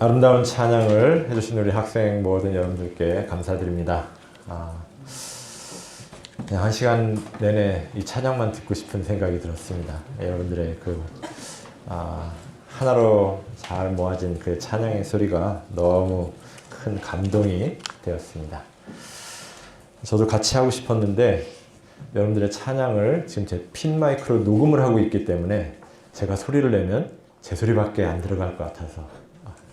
아름다운 찬양을 해주신 우리 학생 모든 여러분들께 감사드립니다. 그냥 한 시간 내내 이 찬양만 듣고 싶은 생각이 들었습니다. 여러분들의 하나로 잘 모아진 그 찬양의 소리가 너무 큰 감동이 되었습니다. 저도 같이 하고 싶었는데 여러분들의 찬양을 지금 제 핀 마이크로 녹음을 하고 있기 때문에 제가 소리를 내면 제 소리밖에 안 들어갈 것 같아서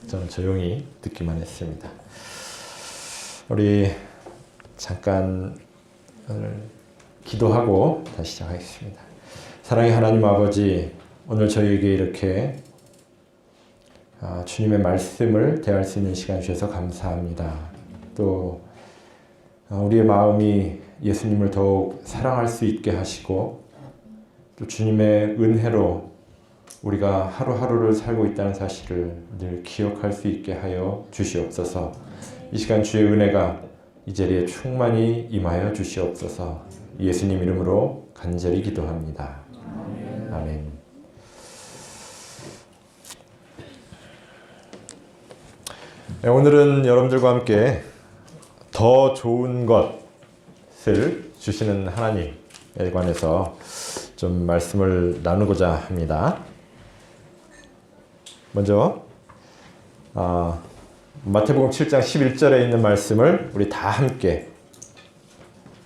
저는 조용히 듣기만 했습니다. 우리 잠깐 오늘 기도하고 다시 시작하겠습니다. 사랑의 하나님 아버지, 오늘 저희에게 이렇게 주님의 말씀을 대할 수 있는 시간 주셔서 감사합니다. 또 우리의 마음이 예수님을 더욱 사랑할 수 있게 하시고 또 주님의 은혜로 우리가 하루하루를 살고 있다는 사실을 늘 기억할 수 있게 하여 주시옵소서. 이 시간 주의 은혜가 이 자리에 충만히 임하여 주시옵소서. 예수님 이름으로 간절히 기도합니다. 아멘. 네, 오늘은 여러분들과 함께 더 좋은 것을 주시는 하나님에 관해서 좀 말씀을 나누고자 합니다. 먼저 마태복음 7장 11절에 있는 말씀을 우리 다 함께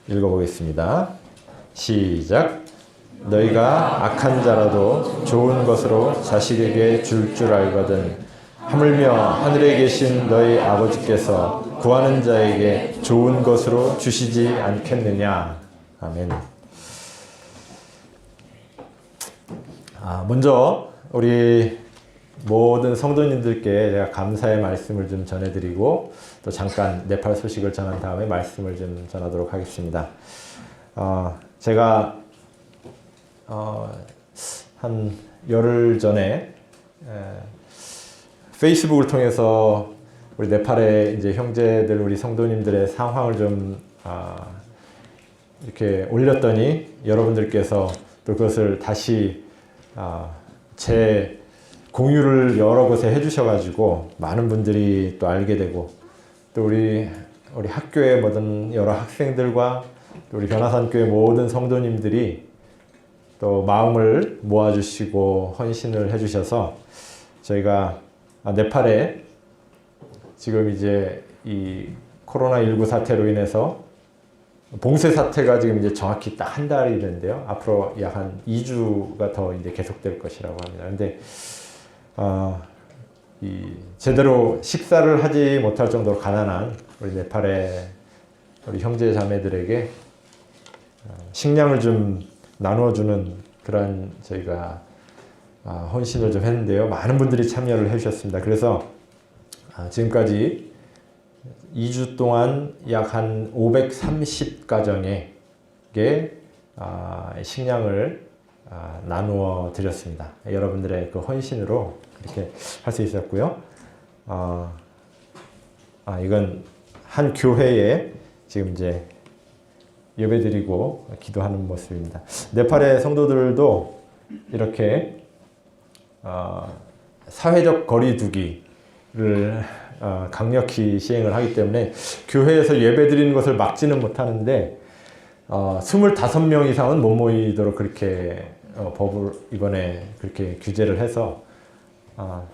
읽어보겠습니다. 시작. 너희가 악한 자라도 좋은 것으로 자식에게 줄 줄 알거든 하물며 하늘에 계신 너희 아버지께서 구하는 자에게 좋은 것으로 주시지 않겠느냐. 아멘. 먼저 우리 모든 성도님들께 제가 감사의 말씀을 좀 전해드리고 또 잠깐 네팔 소식을 전한 다음에 말씀을 좀 전하도록 하겠습니다. 제가 한 열흘 전에 페이스북을 통해서 우리 네팔의 이제 형제들, 우리 성도님들의 상황을 좀 이렇게 올렸더니 여러분들께서 또 그것을 다시 제 공유를 여러 곳에 해주셔가지고 많은 분들이 또 알게 되고 또 우리 학교의 모든 여러 학생들과 또 우리 변화산교회 모든 성도님들이 또 마음을 모아주시고 헌신을 해주셔서 저희가 네팔에 지금 이제 이 코로나19 사태로 인해서 봉쇄 사태가 지금 이제 정확히 딱 한 달이 됐는데요. 앞으로 약 한 2주가 더 이제 계속될 것이라고 합니다. 근데 제대로 식사를 하지 못할 정도로 가난한 우리 네팔의 우리 형제 자매들에게 식량을 좀 나누어주는 그런 저희가 헌신을 좀 했는데요. 많은 분들이 참여를 해주셨습니다. 그래서 지금까지 2주 동안 약 한 530가정에게 식량을 나누어 드렸습니다. 여러분들의 그 헌신으로 그렇게 할 수 있었고요. 이건 한 교회에 지금 이제 예배드리고 기도하는 모습입니다. 네팔의 성도들도 이렇게 사회적 거리두기를 강력히 시행을 하기 때문에 교회에서 예배드리는 것을 막지는 못하는데 25명 이상은 못 모이도록 그렇게 법을 이번에 그렇게 규제를 해서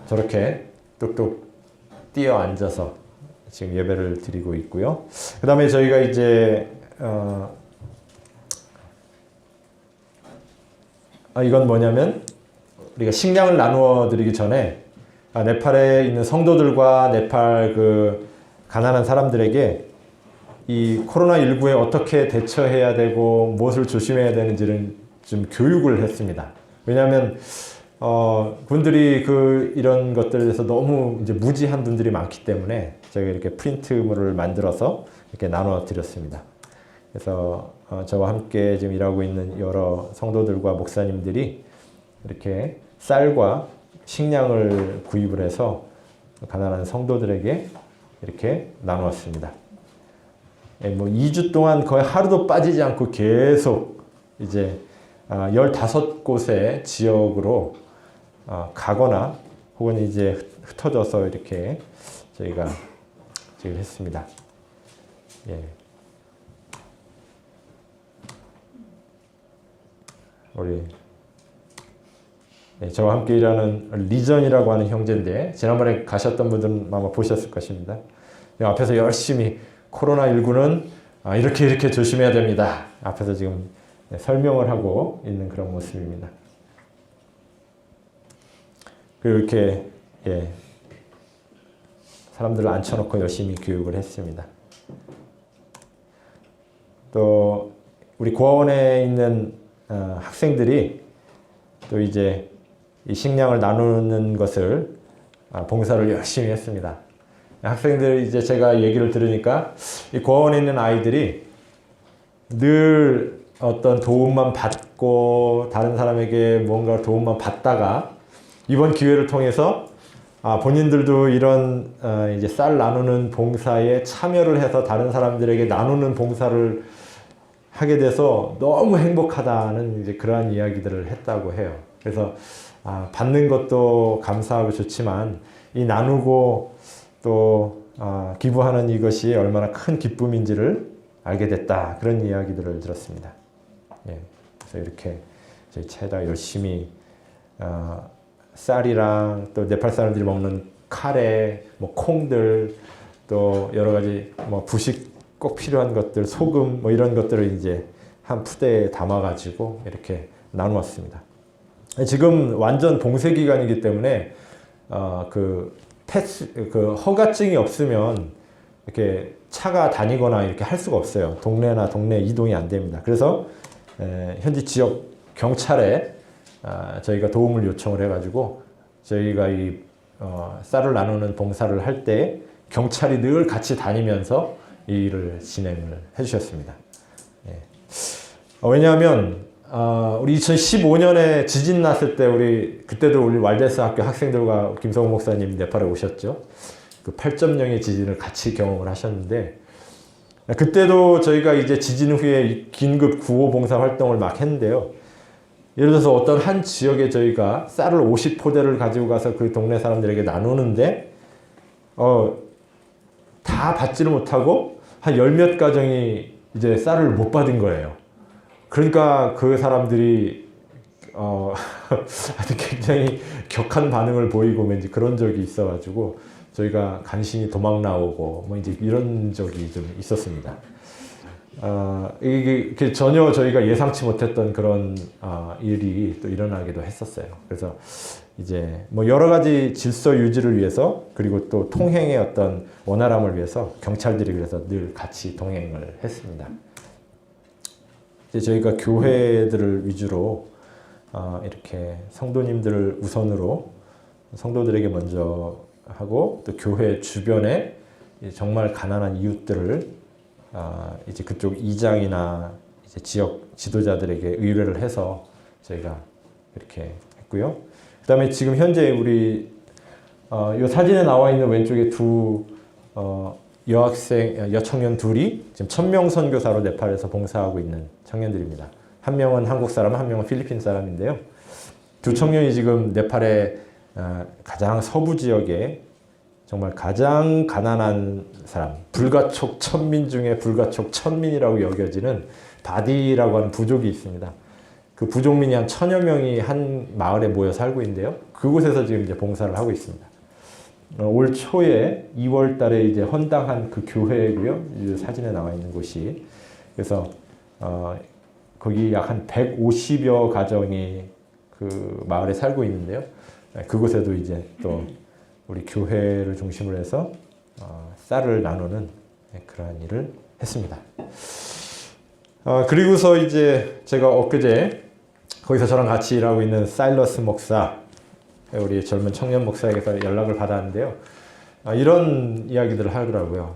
저렇게 뚝뚝 뛰어 앉아서 지금 예배를 드리고 있고요. 그 다음에 저희가 이제 이건 뭐냐면 우리가 식량을 나누어 드리기 전에 네팔에 있는 성도들과 네팔 그 가난한 사람들에게 이 코로나19에 어떻게 대처해야 되고 무엇을 조심해야 되는지를 좀 교육을 했습니다. 왜냐하면 분들이 이런 것들에서 너무 이제 무지한 분들이 많기 때문에 제가 이렇게 프린트물을 만들어서 이렇게 나눠 드렸습니다. 그래서 저와 함께 지금 일하고 있는 여러 성도들과 목사님들이 이렇게 쌀과 식량을 구입을 해서 가난한 성도들에게 이렇게 나누었습니다. 2주 동안 거의 하루도 빠지지 않고 계속 이제 15곳의 지역으로 가거나 혹은 이제 흩어져서 이렇게 저희가 지금 했습니다. 예. 우리 네, 저와 함께 일하는 리전이라고 하는 형제인데 지난번에 가셨던 분들은 아마 보셨을 것입니다. 앞에서 열심히 코로나19는 이렇게 조심해야 됩니다. 앞에서 지금 설명을 하고 있는 그런 모습입니다. 그리고 이렇게 예, 사람들을 앉혀놓고 열심히 교육을 했습니다. 또 우리 고아원에 있는 학생들이 또 이제 이 식량을 나누는 것을 봉사를 열심히 했습니다. 학생들 이제 제가 얘기를 들으니까 이 고아원에 있는 아이들이 늘 어떤 도움만 받고 다른 사람에게 뭔가 도움만 받다가 이번 기회를 통해서 본인들도 이런 이제 쌀 나누는 봉사에 참여를 해서 다른 사람들에게 나누는 봉사를 하게 돼서 너무 행복하다는 이제 그러한 이야기들을 했다고 해요. 그래서 받는 것도 감사하고 좋지만 이 나누고 또 기부하는 이것이 얼마나 큰 기쁨인지를 알게 됐다. 그런 이야기들을 들었습니다. 예, 그래서 이렇게 저희 차에다 열심히 쌀이랑 또 네팔 사람들이 먹는 카레, 뭐 콩들, 또 여러 가지 뭐 부식 꼭 필요한 것들, 소금 뭐 이런 것들을 이제 한 푸대에 담아가지고 이렇게 나누었습니다. 지금 완전 봉쇄 기간이기 때문에 그 허가증이 없으면 이렇게 차가 다니거나 이렇게 할 수가 없어요. 동네나 동네 이동이 안 됩니다. 그래서 현지 지역 경찰에 저희가 도움을 요청을 해가지고 저희가 이 쌀을 나누는 봉사를 할 때 경찰이 늘 같이 다니면서 이 일을 진행을 해주셨습니다. 예. 왜냐하면 우리 2015년에 지진 났을 때 그때도 우리 왈데스 학교 학생들과 김성호 목사님 네팔에 오셨죠. 그 8.0의 지진을 같이 경험을 하셨는데 그때도 저희가 이제 지진 후에 긴급 구호 봉사 활동을 막 했는데요. 예를 들어서 어떤 한 지역에 저희가 쌀을 50포대를 가지고 가서 그 동네 사람들에게 나누는데 다 받지를 못하고 한 열 몇 가정이 이제 쌀을 못 받은 거예요. 그러니까 그 사람들이 굉장히 격한 반응을 보이고 왠지 그런 적이 있어가지고 저희가 간신히 도망 나오고 뭐 이제 이런 적이 좀 있었습니다. 이게 전혀 저희가 예상치 못했던 그런 일이 또 일어나기도 했었어요. 그래서 이제 뭐 여러 가지 질서 유지를 위해서 그리고 또 통행의 어떤 원활함을 위해서 경찰들이 그래서 늘 같이 동행을 했습니다. 이제 저희가 교회들을 위주로 이렇게 성도님들을 우선으로 성도들에게 먼저 하고 또 교회 주변에 정말 가난한 이웃들을 이제 그쪽 이장이나 이제 지역 지도자들에게 의뢰를 해서 저희가 이렇게 했고요. 그 다음에 지금 현재 우리 이 사진에 나와 있는 왼쪽에 두 여청년 둘이 지금 1000명 선교사로 네팔에서 봉사하고 있는 청년들입니다. 한 명은 한국 사람, 한 명은 필리핀 사람인데요. 두 청년이 지금 네팔의 가장 서부 지역에 정말 가장 가난한 사람, 불가촉 천민 중에 불가촉 천민이라고 여겨지는 바디라고 하는 부족이 있습니다. 그 부족민이 한 1000여 명이 한 마을에 모여 살고 있는데요. 그곳에서 지금 이제 봉사를 하고 있습니다. 올 초에 2월 달에 이제 헌당한 그 교회고요. 이 사진에 나와 있는 곳이. 그래서 거기 약 한 150여 가정이 그 마을에 살고 있는데요. 그곳에도 이제 또 우리 교회를 중심으로 해서 쌀을 나누는 그러한 일을 했습니다. 그리고서 이제 제가 엊그제 거기서 저랑 같이 일하고 있는 사일러스 목사, 우리 젊은 청년 목사에게서 연락을 받았는데요. 이런 이야기들을 하더라고요.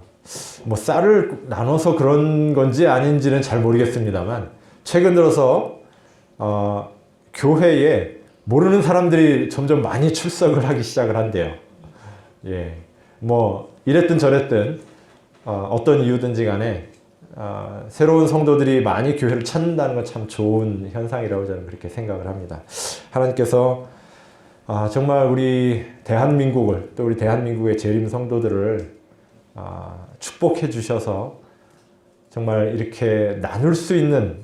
뭐 쌀을 나눠서 그런 건지 아닌지는 잘 모르겠습니다만 최근 들어서 교회에 모르는 사람들이 점점 많이 출석을 하기 시작을 한대요. 예, 뭐 이랬든 저랬든 어떤 이유든지 간에 새로운 성도들이 많이 교회를 찾는다는 건 참 좋은 현상이라고 저는 그렇게 생각을 합니다. 하나님께서 정말 우리 대한민국을, 또 우리 대한민국의 재림 성도들을 축복해 주셔서 정말 이렇게 나눌 수 있는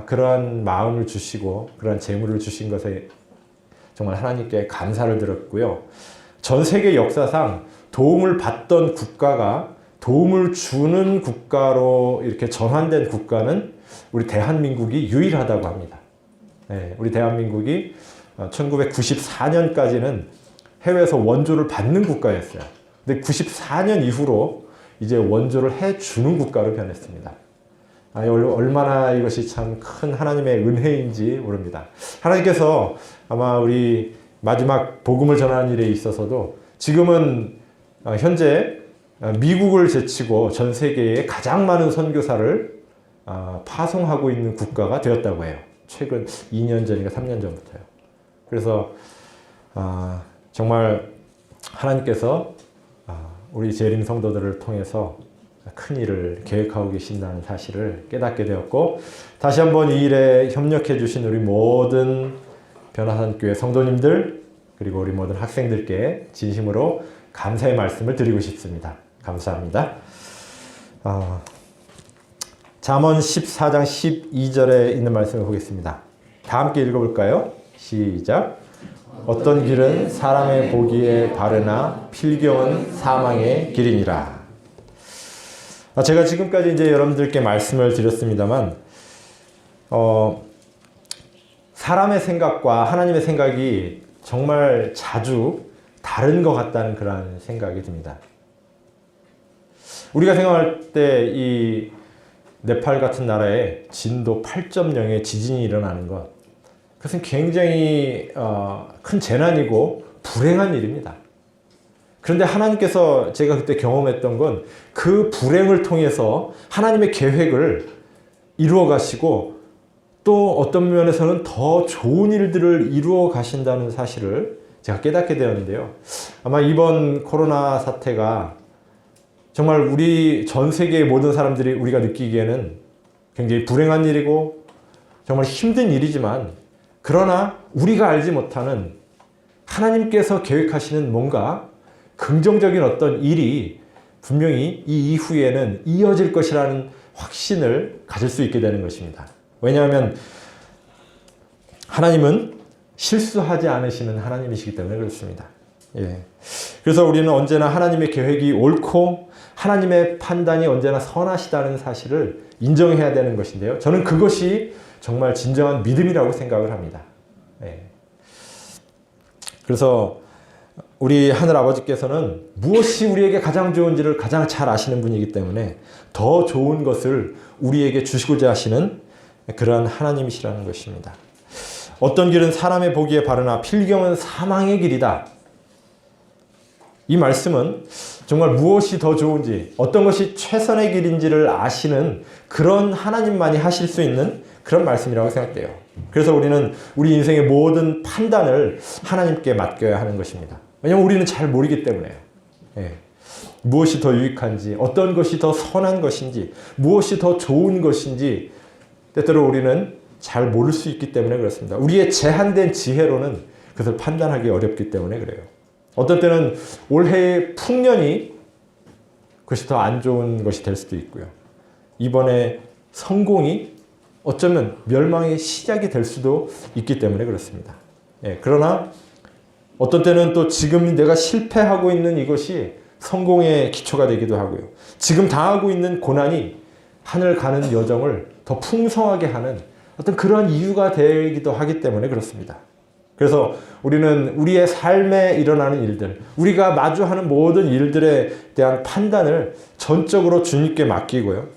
그러한 마음을 주시고 그러한 재물을 주신 것에 정말 하나님께 감사를 드렸고요. 전 세계 역사상 도움을 받던 국가가 도움을 주는 국가로 이렇게 전환된 국가는 우리 대한민국이 유일하다고 합니다. 우리 대한민국이 1994년까지는 해외에서 원조를 받는 국가였어요. 근데 94년 이후로 이제 원조를 해주는 국가로 변했습니다. 얼마나 이것이 참 큰 하나님의 은혜인지 모릅니다. 하나님께서 아마 우리 마지막 복음을 전하는 일에 있어서도 지금은 현재 미국을 제치고 전 세계에 가장 많은 선교사를 파송하고 있는 국가가 되었다고 해요. 최근 2년 전인가 3년 전부터요. 그래서 정말 하나님께서 우리 재림 성도들을 통해서 큰 일을 계획하고 계신다는 사실을 깨닫게 되었고, 다시 한번 이 일에 협력해 주신 우리 모든 변화산교회 성도님들 그리고 우리 모든 학생들께 진심으로 감사의 말씀을 드리고 싶습니다. 감사합니다. 잠언 14장 12절에 있는 말씀을 보겠습니다. 다 함께 읽어볼까요? 시작. 어떤 길은 사람의 보기에 바르나 필경은 사망의 길이니라. 제가 지금까지 이제 여러분들께 말씀을 드렸습니다만, 사람의 생각과 하나님의 생각이 정말 자주 다른 것 같다는 그런 생각이 듭니다. 우리가 생각할 때 이 네팔 같은 나라에 진도 8.0의 지진이 일어나는 것, 그것은 굉장히 큰 재난이고 불행한 일입니다. 그런데 하나님께서 제가 그때 경험했던 건 그 불행을 통해서 하나님의 계획을 이루어 가시고 또 어떤 면에서는 더 좋은 일들을 이루어 가신다는 사실을 제가 깨닫게 되었는데요. 아마 이번 코로나 사태가 정말 우리 전 세계의 모든 사람들이 우리가 느끼기에는 굉장히 불행한 일이고 정말 힘든 일이지만, 그러나 우리가 알지 못하는 하나님께서 계획하시는 뭔가 긍정적인 어떤 일이 분명히 이 이후에는 이어질 것이라는 확신을 가질 수 있게 되는 것입니다. 왜냐하면 하나님은 실수하지 않으시는 하나님이시기 때문에 그렇습니다. 그래서 우리는 언제나 하나님의 계획이 옳고 하나님의 판단이 언제나 선하시다는 사실을 인정해야 되는 것인데요. 저는 그것이 정말 진정한 믿음이라고 생각을 합니다. 그래서 우리 하늘아버지께서는 무엇이 우리에게 가장 좋은지를 가장 잘 아시는 분이기 때문에 더 좋은 것을 우리에게 주시고자 하시는 그런 하나님이시라는 것입니다. 어떤 길은 사람의 보기에 바르나 필경은 사망의 길이다. 이 말씀은 정말 무엇이 더 좋은지, 어떤 것이 최선의 길인지를 아시는 그런 하나님만이 하실 수 있는 그런 말씀이라고 생각돼요. 그래서 우리는 우리 인생의 모든 판단을 하나님께 맡겨야 하는 것입니다. 왜냐하면 우리는 잘 모르기 때문에요. 무엇이 더 유익한지, 어떤 것이 더 선한 것인지, 무엇이 더 좋은 것인지 때때로 우리는 잘 모를 수 있기 때문에 그렇습니다. 우리의 제한된 지혜로는 그것을 판단하기 어렵기 때문에 그래요. 어떤 때는 올해의 풍년이 그것이 더 안 좋은 것이 될 수도 있고요. 이번에 성공이 어쩌면 멸망의 시작이 될 수도 있기 때문에 그렇습니다. 그러나 어떤 때는 또 지금 내가 실패하고 있는 이것이 성공의 기초가 되기도 하고요. 지금 당하고 있는 고난이 하늘 가는 여정을 더 풍성하게 하는 어떤 그런 이유가 되기도 하기 때문에 그렇습니다. 그래서 우리는 우리의 삶에 일어나는 일들, 우리가 마주하는 모든 일들에 대한 판단을 전적으로 주님께 맡기고요.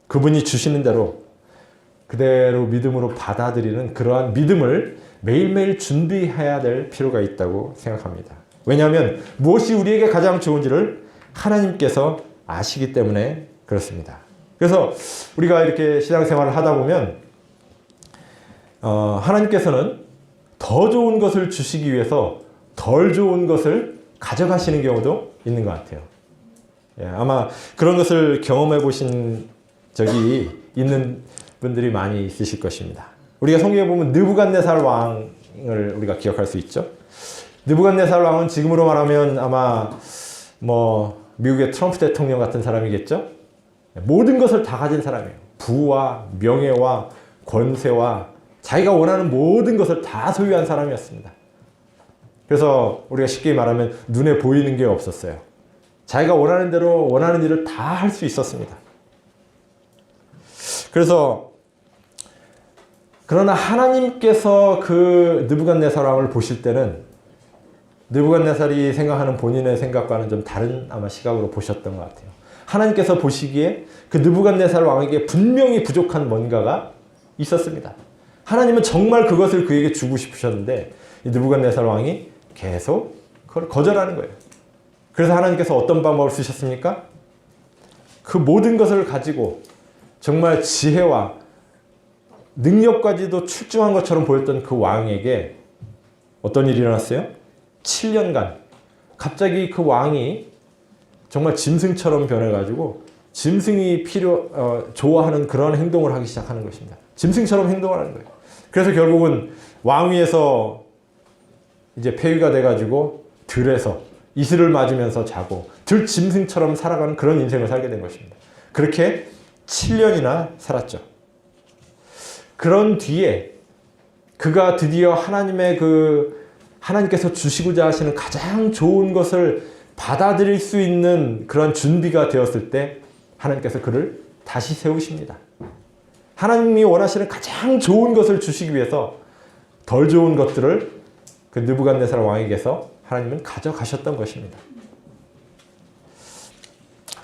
그분이 주시는 대로 그대로 믿음으로 받아들이는 그러한 믿음을 매일매일 준비해야 될 필요가 있다고 생각합니다. 왜냐하면 무엇이 우리에게 가장 좋은지를 하나님께서 아시기 때문에 그렇습니다. 그래서 우리가 이렇게 신앙생활을 하다 보면 하나님께서는 더 좋은 것을 주시기 위해서 덜 좋은 것을 가져가시는 경우도 있는 것 같아요. 아마 그런 것을 경험해 보신 적이 있는 분들이 많이 있으실 것입니다. 우리가 성경에 보면 느부갓네살 왕을 우리가 기억할 수 있죠. 느부갓네살 왕은 지금으로 말하면 아마 뭐 미국의 트럼프 대통령 같은 사람이겠죠? 모든 것을 다 가진 사람이에요. 부와 명예와 권세와 자기가 원하는 모든 것을 다 소유한 사람이었습니다. 그래서 우리가 쉽게 말하면 눈에 보이는 게 없었어요. 자기가 원하는 대로 원하는 일을 다 할 수 있었습니다. 그래서 그러나 하나님께서 그 느부갓네살 왕을 보실 때는 느부갓네살이 생각하는 본인의 생각과는 좀 다른 아마 시각으로 보셨던 것 같아요. 하나님께서 보시기에 그 느부갓네살 왕에게 분명히 부족한 뭔가가 있었습니다. 하나님은 정말 그것을 그에게 주고 싶으셨는데 이 느부갓네살 왕이 계속 그걸 거절하는 거예요. 그래서 하나님께서 어떤 방법을 쓰셨습니까? 그 모든 것을 가지고 정말 지혜와 능력까지도 출중한 것처럼 보였던 그 왕에게 어떤 일이 일어났어요? 7년간 갑자기 그 왕이 정말 짐승처럼 변해가지고 짐승이 좋아하는 그런 행동을 하기 시작하는 것입니다. 짐승처럼 행동을 하는 거예요. 그래서 결국은 왕위에서 이제 폐위가 돼가지고 들에서 이슬을 맞으면서 자고 들 짐승처럼 살아가는 그런 인생을 살게 된 것입니다. 그렇게 7년이나 살았죠. 그런 뒤에 그가 드디어 하나님께서 주시고자 하시는 가장 좋은 것을 받아들일 수 있는 그런 준비가 되었을 때 하나님께서 그를 다시 세우십니다. 하나님이 원하시는 가장 좋은 것을 주시기 위해서 덜 좋은 것들을 그 느부갓네살 왕에게서 하나님은 가져가셨던 것입니다.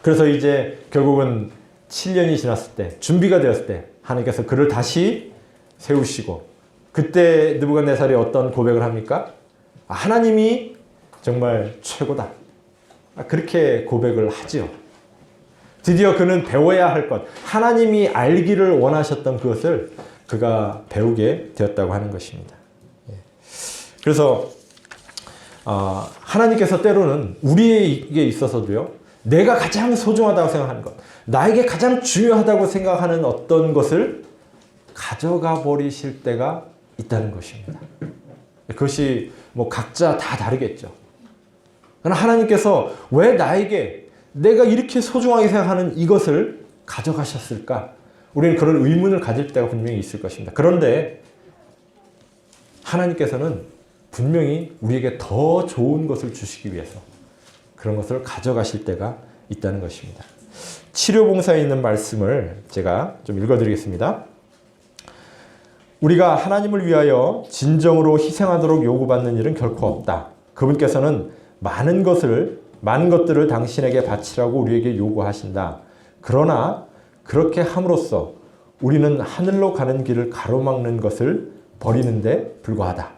그래서 이제 결국은 7년이 지났을 때 준비가 되었을 때 하나님께서 그를 다시 세우시고 그때 느부갓네살이 어떤 고백을 합니까? 하나님이 정말 최고다. 그렇게 고백을 하지요. 드디어 그는 배워야 할 것, 하나님이 알기를 원하셨던 그것을 그가 배우게 되었다고 하는 것입니다. 그래서 하나님께서 때로는 우리에게 있어서도요, 내가 가장 소중하다고 생각하는 것, 나에게 가장 중요하다고 생각하는 어떤 것을 가져가 버리실 때가 있다는 것입니다. 그것이 뭐 각자 다 다르겠죠. 그러나 하나님께서 왜 나에게 내가 이렇게 소중하게 생각하는 이것을 가져가셨을까? 우리는 그런 의문을 가질 때가 분명히 있을 것입니다. 그런데 하나님께서는 분명히 우리에게 더 좋은 것을 주시기 위해서 그런 것을 가져가실 때가 있다는 것입니다. 치료봉사에 있는 말씀을 제가 좀 읽어드리겠습니다. 우리가 하나님을 위하여 진정으로 희생하도록 요구받는 일은 결코 없다. 그분께서는 많은 것들을 당신에게 바치라고 우리에게 요구하신다. 그러나 그렇게 함으로써 우리는 하늘로 가는 길을 가로막는 것을 버리는데 불과하다.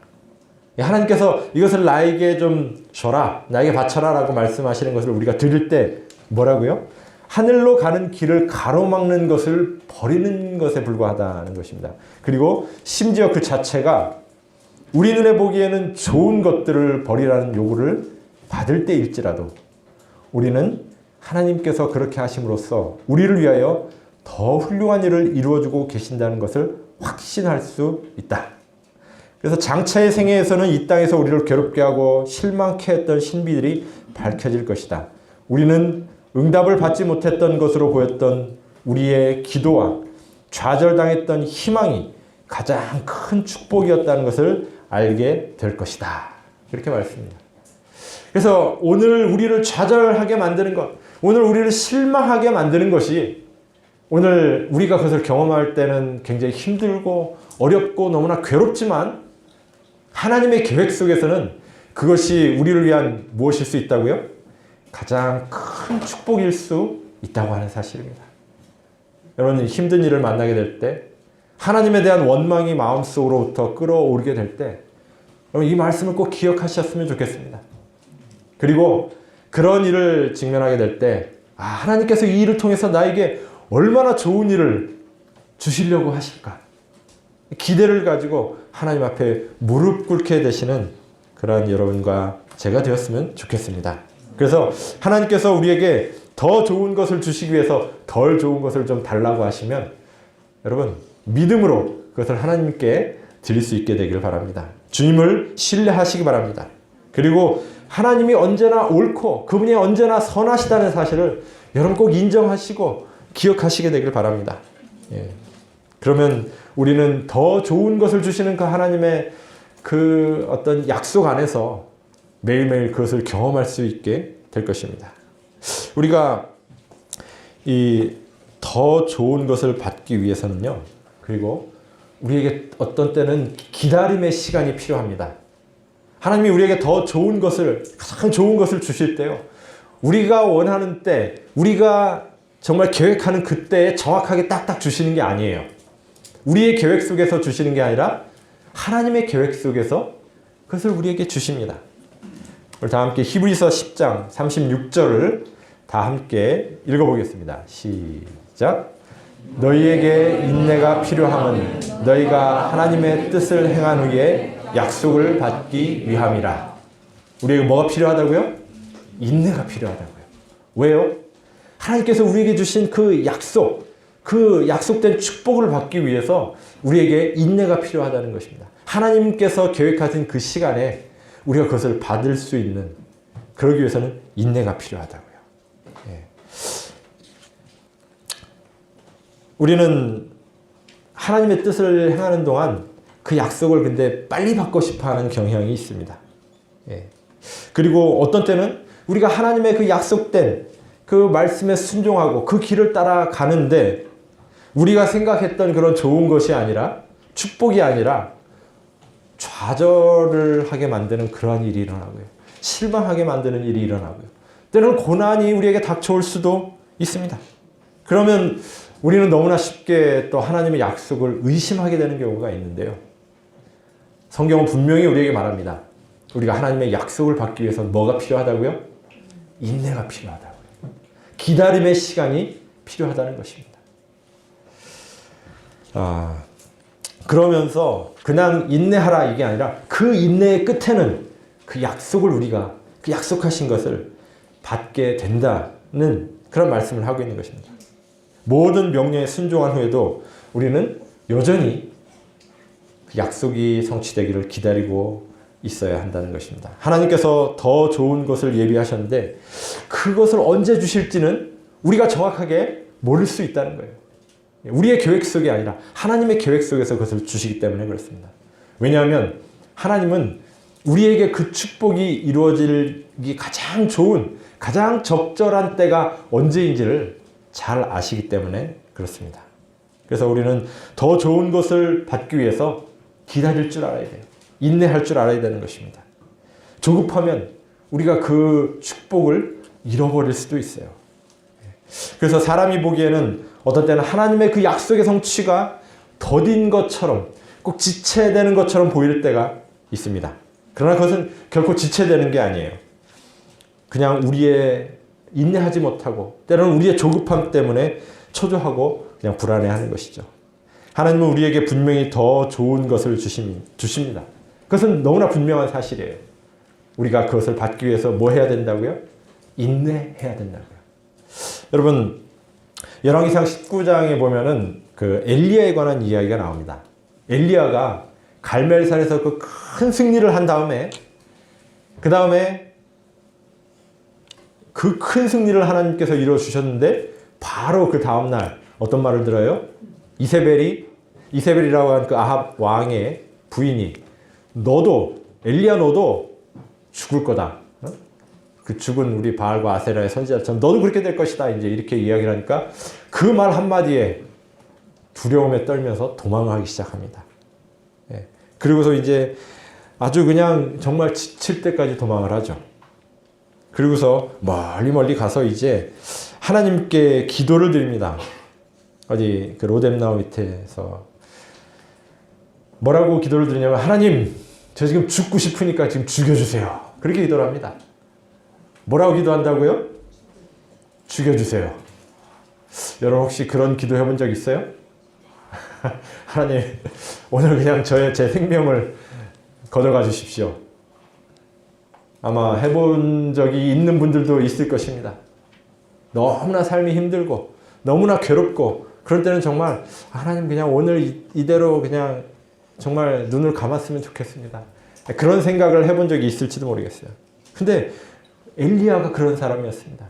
하나님께서 이것을 나에게 좀 줘라, 나에게 바쳐라 라고 말씀하시는 것을 우리가 들을 때 뭐라고요? 하늘로 가는 길을 가로막는 것을 버리는 것에 불과하다는 것입니다. 그리고 심지어 그 자체가 우리 눈에 보기에는 좋은 것들을 버리라는 요구를 받을 때일지라도 우리는 하나님께서 그렇게 하심으로써 우리를 위하여 더 훌륭한 일을 이루어주고 계신다는 것을 확신할 수 있다. 그래서 장차의 생애에서는 이 땅에서 우리를 괴롭게 하고 실망케 했던 신비들이 밝혀질 것이다. 우리는 응답을 받지 못했던 것으로 보였던 우리의 기도와 좌절당했던 희망이 가장 큰 축복이었다는 것을 알게 될 것이다. 그렇게 말씀합니다. 그래서 오늘 우리를 좌절하게 만드는 것, 오늘 우리를 실망하게 만드는 것이 오늘 우리가 그것을 경험할 때는 굉장히 힘들고 어렵고 너무나 괴롭지만 하나님의 계획 속에서는 그것이 우리를 위한 무엇일 수 있다고요? 가장 큰 축복일 수 있다고 하는 사실입니다. 여러분, 힘든 일을 만나게 될 때 하나님에 대한 원망이 마음속으로부터 끌어오르게 될 때 여러분, 이 말씀을 꼭 기억하셨으면 좋겠습니다. 그리고 그런 일을 직면하게 될 때 하나님께서 이 일을 통해서 나에게 얼마나 좋은 일을 주시려고 하실까? 기대를 가지고 하나님 앞에 무릎 꿇게 되시는 그런 여러분과 제가 되었으면 좋겠습니다. 그래서 하나님께서 우리에게 더 좋은 것을 주시기 위해서 덜 좋은 것을 좀 달라고 하시면 여러분 믿음으로 그것을 하나님께 드릴 수 있게 되기를 바랍니다. 주님을 신뢰하시기 바랍니다. 그리고 하나님이 언제나 옳고 그분이 언제나 선하시다는 사실을 여러분 꼭 인정하시고 기억하시게 되길 바랍니다. 예. 그러면 우리는 더 좋은 것을 주시는 그 하나님의 그 어떤 약속 안에서 매일매일 그것을 경험할 수 있게 될 것입니다. 우리가 이 더 좋은 것을 받기 위해서는요, 그리고 우리에게 어떤 때는 기다림의 시간이 필요합니다. 하나님이 우리에게 더 좋은 것을, 가장 좋은 것을 주실 때요, 우리가 원하는 때, 우리가 정말 계획하는 그때에 정확하게 딱딱 주시는 게 아니에요. 우리의 계획 속에서 주시는 게 아니라 하나님의 계획 속에서 그것을 우리에게 주십니다. 우리 다 함께 히브리서 10장 36절을 다 함께 읽어보겠습니다. 시작. 너희에게 인내가 필요함은 너희가 하나님의 뜻을 행한 후에 약속을 받기 위함이라. 우리에게 뭐가 필요하다고요? 인내가 필요하다고요. 왜요? 하나님께서 우리에게 주신 그 약속된 축복을 받기 위해서 우리에게 인내가 필요하다는 것입니다. 하나님께서 계획하신 그 시간에 우리가 그것을 받을 수 있는, 그러기 위해서는 인내가 필요하다고요. 예. 우리는 하나님의 뜻을 행하는 동안 그 약속을 근데 빨리 받고 싶어 하는 경향이 있습니다. 예. 그리고 어떤 때는 우리가 하나님의 그 약속된 그 말씀에 순종하고 그 길을 따라가는데 우리가 생각했던 그런 좋은 것이 아니라, 축복이 아니라 좌절을 하게 만드는 그러한 일이 일어나고요. 실망하게 만드는 일이 일어나고요. 때로는 고난이 우리에게 닥쳐올 수도 있습니다. 그러면 우리는 너무나 쉽게 또 하나님의 약속을 의심하게 되는 경우가 있는데요. 성경은 분명히 우리에게 말합니다. 우리가 하나님의 약속을 받기 위해서 뭐가 필요하다고요? 인내가 필요하다고요. 기다림의 시간이 필요하다는 것입니다. 그러면서 그냥 인내하라 이게 아니라 그 인내의 끝에는 그 약속을 우리가, 그 약속하신 것을 받게 된다는 그런 말씀을 하고 있는 것입니다. 모든 명령에 순종한 후에도 우리는 여전히 그 약속이 성취되기를 기다리고 있어야 한다는 것입니다. 하나님께서 더 좋은 것을 예비하셨는데 그것을 언제 주실지는 우리가 정확하게 모를 수 있다는 거예요. 우리의 계획 속이 아니라 하나님의 계획 속에서 그것을 주시기 때문에 그렇습니다. 왜냐하면 하나님은 우리에게 그 축복이 이루어지기 가장 좋은, 가장 적절한 때가 언제인지를 잘 아시기 때문에 그렇습니다. 그래서 우리는 더 좋은 것을 받기 위해서 기다릴 줄 알아야 돼요. 인내할 줄 알아야 되는 것입니다. 조급하면 우리가 그 축복을 잃어버릴 수도 있어요. 그래서 사람이 보기에는 어떤 때는 하나님의 그 약속의 성취가 더딘 것처럼, 꼭 지체되는 것처럼 보일 때가 있습니다. 그러나 그것은 결코 지체되는 게 아니에요. 그냥 우리의 인내하지 못하고 때로는 우리의 조급함 때문에 초조하고 그냥 불안해하는 것이죠. 하나님은 우리에게 분명히 더 좋은 것을 주십니다. 그것은 너무나 분명한 사실이에요. 우리가 그것을 받기 위해서 뭐 해야 된다고요? 인내해야 된다고요. 여러분, 열왕기상 19장에 보면은 그 엘리야에 관한 이야기가 나옵니다. 엘리야가 갈멜산에서 그 큰 승리를 한 다음에, 그 다음에 그 큰 승리를 하나님께서 이루어주셨는데 바로 그 다음날 어떤 말을 들어요? 이세벨이라고 하는 그 아합 왕의 부인이 엘리야 너도 죽을 거다. 그 죽은 우리 바알과 아세라의 선지자처럼 너도 그렇게 될 것이다. 이제 이렇게 이야기를 하니까 그 말 한마디에 두려움에 떨면서 도망하기 시작합니다. 예. 그리고서 이제 아주 그냥 정말 지칠 때까지 도망을 하죠. 그리고서 멀리 가서 이제 하나님께 기도를 드립니다. 어디 그 로뎀나무 밑에서 뭐라고 기도를 드리냐면, 하나님, 저 지금 죽고 싶으니까 지금 죽여주세요. 그렇게 기도를 합니다. 뭐라고 기도한다고요? 죽여주세요. 여러분 혹시 그런 기도 해본 적 있어요? 하나님, 오늘 그냥 제 생명을 거둬가 주십시오. 아마 해본 적이 있는 분들도 있을 것입니다. 너무나 삶이 힘들고 너무나 괴롭고 그럴 때는 정말 하나님 그냥 오늘 이대로 그냥 정말 눈을 감았으면 좋겠습니다. 그런 생각을 해본 적이 있을지도 모르겠어요. 근데 엘리야가 그런 사람이었습니다.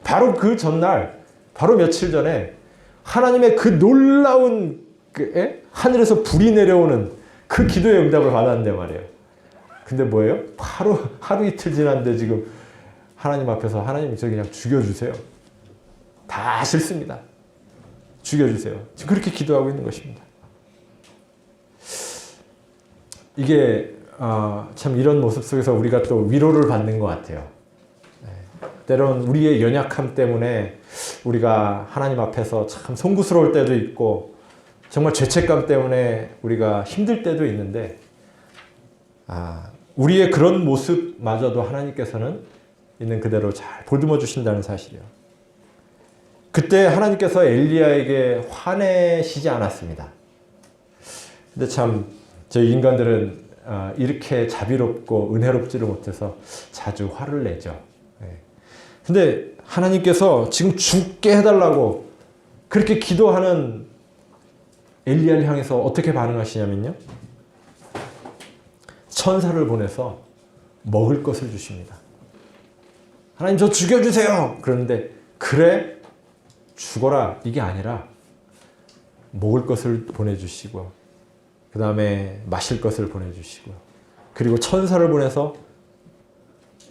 바로 그 전날, 바로 며칠 전에 하나님의 그 놀라운 하늘에서 불이 내려오는 그 기도의 응답을 받았는데 말이에요. 근데 뭐예요? 하루 이틀 지났는데 지금 하나님 앞에서 하나님 저 그냥 죽여주세요. 다 싫습니다. 죽여주세요. 지금 그렇게 기도하고 있는 것입니다. 이게 참 이런 모습 속에서 우리가 또 위로를 받는 것 같아요. 때론 우리의 연약함 때문에 우리가 하나님 앞에서 참 송구스러울 때도 있고 정말 죄책감 때문에 우리가 힘들 때도 있는데 우리의 그런 모습마저도 하나님께서는 있는 그대로 잘 보듬어 주신다는 사실이요. 그때 하나님께서 엘리야에게 화내시지 않았습니다. 근데 참 저희 인간들은 이렇게 자비롭고 은혜롭지를 못해서 자주 화를 내죠. 근데 하나님께서 지금 죽게 해달라고 그렇게 기도하는 엘리야를 향해서 어떻게 반응하시냐면요. 천사를 보내서 먹을 것을 주십니다. 하나님 저 죽여주세요. 그런데 그래 죽어라 이게 아니라 먹을 것을 보내주시고 그 다음에 마실 것을 보내주시고 그리고 천사를 보내서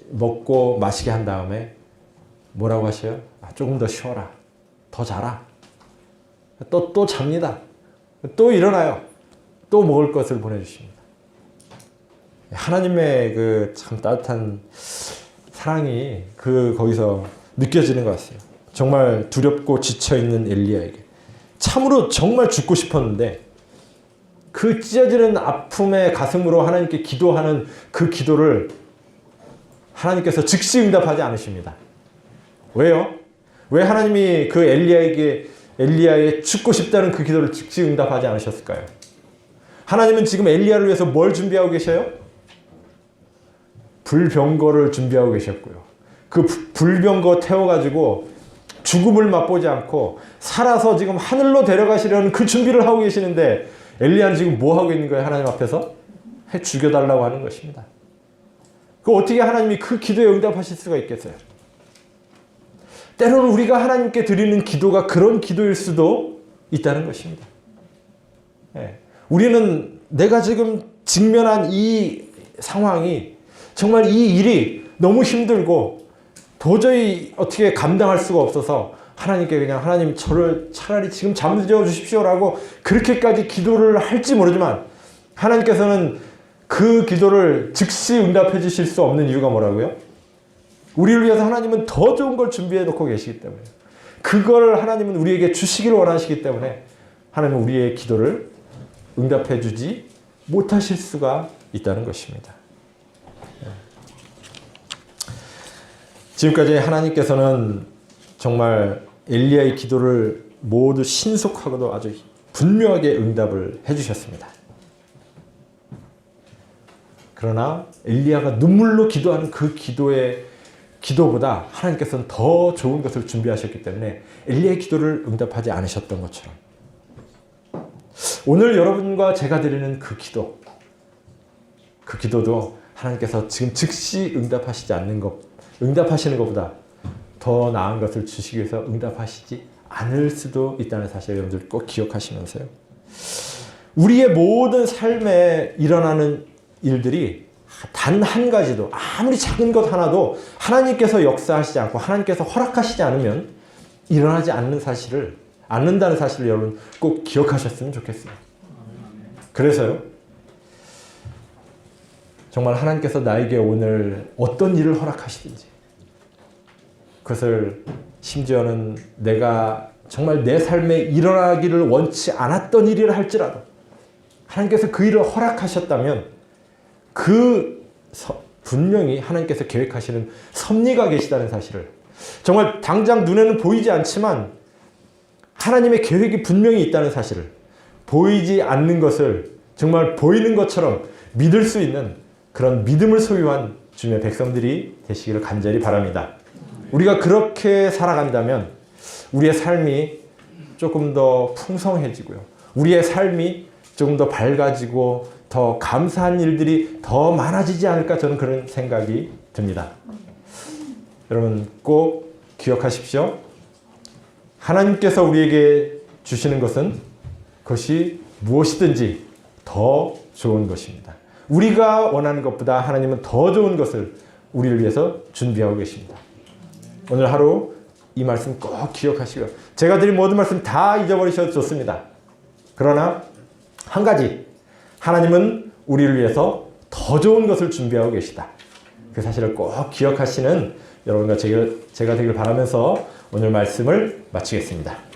먹고 마시게 한 다음에 뭐라고 하셔요? 조금 더 쉬어라. 더 자라. 또 잡니다. 또 일어나요. 또 먹을 것을 보내주십니다. 하나님의 그 참 따뜻한 사랑이 거기서 느껴지는 것 같아요. 정말 두렵고 지쳐있는 엘리야에게. 참으로 정말 죽고 싶었는데 그 찢어지는 아픔의 가슴으로 하나님께 기도하는 그 기도를 하나님께서 즉시 응답하지 않으십니다. 왜요? 왜 하나님이 그 엘리야의 죽고 싶다는 그 기도를 즉시 응답하지 않으셨을까요? 하나님은 지금 엘리야를 위해서 뭘 준비하고 계셔요? 불병거를 준비하고 계셨고요. 그 불병거 태워가지고 죽음을 맛보지 않고 살아서 지금 하늘로 데려가시려는 그 준비를 하고 계시는데 엘리야는 지금 뭐 하고 있는 거예요? 하나님 앞에서? 죽여달라고 하는 것입니다. 그 어떻게 하나님이 그 기도에 응답하실 수가 있겠어요? 때로는 우리가 하나님께 드리는 기도가 그런 기도일 수도 있다는 것입니다. 우리는 내가 지금 직면한 이 상황이 정말 이 일이 너무 힘들고 도저히 어떻게 감당할 수가 없어서 하나님께 그냥 하나님 저를 차라리 지금 잠들어 주십시오라고 그렇게까지 기도를 할지 모르지만 하나님께서는 그 기도를 즉시 응답해 주실 수 없는 이유가 뭐라고요? 우리를 위해서 하나님은 더 좋은 걸 준비해 놓고 계시기 때문에 그걸 하나님은 우리에게 주시기를 원하시기 때문에 하나님은 우리의 기도를 응답해 주지 못하실 수가 있다는 것입니다. 지금까지 하나님께서는 정말 엘리야의 기도를 모두 신속하고도 아주 분명하게 응답을 해주셨습니다. 그러나 엘리야가 눈물로 기도하는 그 기도보다 하나님께서는 더 좋은 것을 준비하셨기 때문에 엘리야의 기도를 응답하지 않으셨던 것처럼 오늘 여러분과 제가 드리는 그 기도도 하나님께서 지금 즉시 응답하시는 것보다 더 나은 것을 주시기 위해서 응답하시지 않을 수도 있다는 사실을 여러분들 꼭 기억하시면서요. 우리의 모든 삶에 일어나는 일들이 단 한 가지도 아무리 작은 것 하나도 하나님께서 역사하시지 않고 하나님께서 허락하시지 않으면 일어나지 않는다는 사실을 여러분 꼭 기억하셨으면 좋겠어요. 그래서요. 정말 하나님께서 나에게 오늘 어떤 일을 허락하시든지 그것을 심지어는 내가 정말 내 삶에 일어나기를 원치 않았던 일이라 할지라도 하나님께서 그 일을 허락하셨다면 분명히 하나님께서 계획하시는 섭리가 계시다는 사실을 정말 당장 눈에는 보이지 않지만 하나님의 계획이 분명히 있다는 사실을 보이지 않는 것을 정말 보이는 것처럼 믿을 수 있는 그런 믿음을 소유한 주님의 백성들이 되시기를 간절히 바랍니다. 우리가 그렇게 살아간다면 우리의 삶이 조금 더 풍성해지고요. 우리의 삶이 조금 더 밝아지고 더 감사한 일들이 더 많아지지 않을까 저는 그런 생각이 듭니다. 여러분 꼭 기억하십시오. 하나님께서 우리에게 주시는 것은 그것이 무엇이든지 더 좋은 것입니다. 우리가 원하는 것보다 하나님은 더 좋은 것을 우리를 위해서 준비하고 계십니다. 오늘 하루 이 말씀 꼭 기억하시고요. 제가 드린 모든 말씀 다 잊어버리셔도 좋습니다. 그러나 한 가지, 하나님은 우리를 위해서 더 좋은 것을 준비하고 계시다. 그 사실을 꼭 기억하시는 여러분과 제가 되길 바라면서 오늘 말씀을 마치겠습니다.